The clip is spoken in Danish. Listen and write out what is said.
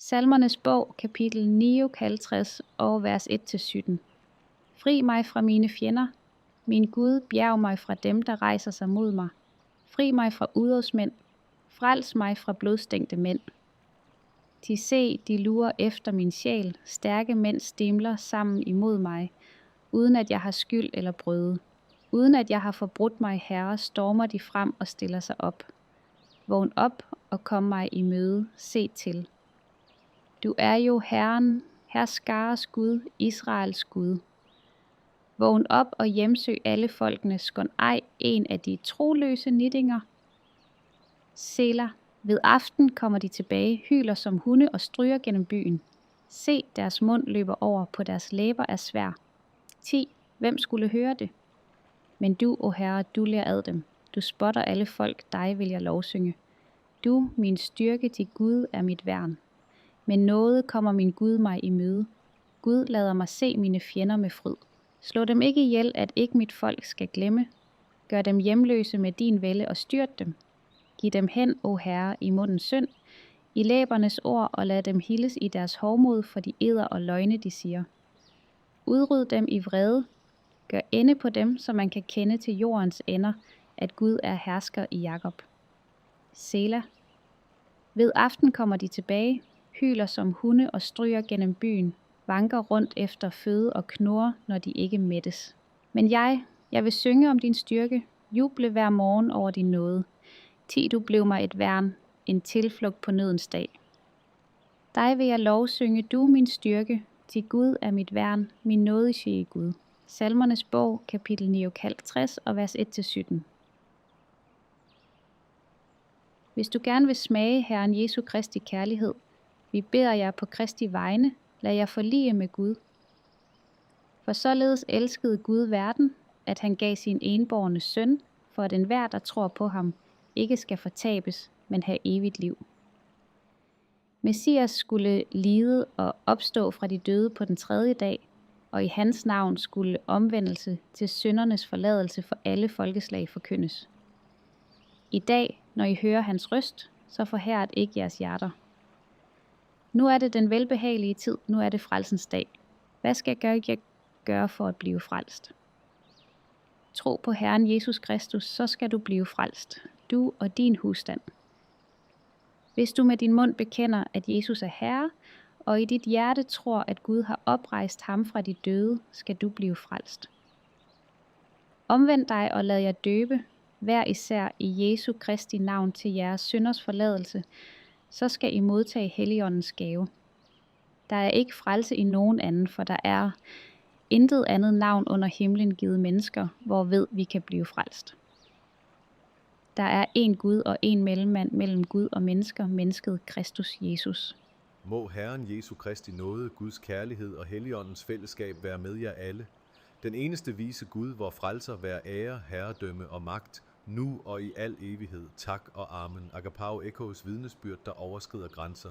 Salmernes bog, kapitel 59 og vers 1-17. Fri mig fra mine fjender. Min Gud, bjerg mig fra dem, der rejser sig mod mig. Fri mig fra udodsmænd. Frels mig fra blodstængte mænd. De se, de lurer efter min sjæl. Stærke mænd stimler sammen imod mig, uden at jeg har skyld eller brøde. Uden at jeg har forbrudt mig, Herre, stormer de frem og stiller sig op. Vågn op og kom mig i møde. Se til. Du er jo Herren, herskares Gud, Israels Gud. Vågn op og hjemsøg alle folkene, skån ej en af de troløse nittinger. Selah, ved aften kommer de tilbage, hyler som hunde og stryger gennem byen. Se, deres mund løber over, på deres læber er svær. 10. Hvem skulle høre det? Men du, o Herre, du ler ad dem. Du spotter alle folk, dig vil jeg lovsynge. Du, min styrke, til Gud er mit værn. Men noget kommer min Gud mig i møde. Gud lader mig se mine fjender med fryd. Slå dem ikke ihjel, at ikke mit folk skal glemme. Gør dem hjemløse med din vælde og styrt dem. Giv dem hen, o Herre, i mundens synd, i læbernes ord, og lad dem hildes i deres hovmod for de eder og løgne, de siger. Udryd dem i vrede. Gør ende på dem, så man kan kende til jordens ender, at Gud er hersker i Jakob. Selah. Ved aften kommer de tilbage, hyler som hunde og stryger gennem byen, vanker rundt efter føde og knurrer, når de ikke mættes. Men jeg vil synge om din styrke, juble hver morgen over din nåde. Ti du blev mig et værn, en tilflugt på nødens dag. Dig vil jeg lovsynge, du min styrke, til Gud er mit værn, min nådesige Gud. Salmernes bog, kapitel 59 og vers 1-17. Hvis du gerne vil smage Herren Jesu Kristi kærlighed, vi beder jer på Kristi vegne, lad jer forlige med Gud. For således elskede Gud verden, at han gav sin enbårne søn, for at enhver, der tror på ham, ikke skal fortabes, men have evigt liv. Messias skulle lide og opstå fra de døde på den 3. dag, og i hans navn skulle omvendelse til syndernes forladelse for alle folkeslag forkyndes. I dag, når I hører hans røst, så forhærdet ikke jeres hjerter. Nu er det den velbehagelige tid, nu er det frelsens dag. Hvad skal jeg gøre for at blive frelst? Tro på Herren Jesus Kristus, så skal du blive frelst, du og din husstand. Hvis du med din mund bekender, at Jesus er Herre, og i dit hjerte tror, at Gud har oprejst ham fra de døde, skal du blive frelst. Omvend dig og lad jer døbe, hver især i Jesu Kristi navn til jeres synders forladelse, så skal I modtage Helligåndens gave. Der er ikke frelse i nogen anden, for der er intet andet navn under himlen givet mennesker, hvorved vi kan blive frelst. Der er én Gud og én mellemmand mellem Gud og mennesker, mennesket Kristus Jesus. Må Herren Jesu Kristi nåde, Guds kærlighed og Helligåndens fællesskab være med jer alle. Den eneste vise Gud, vor frelser, være ære, herredømme og magt, nu og i al evighed. Tak og amen. Agapao Echoes vidnesbyrd, der overskrider grænser.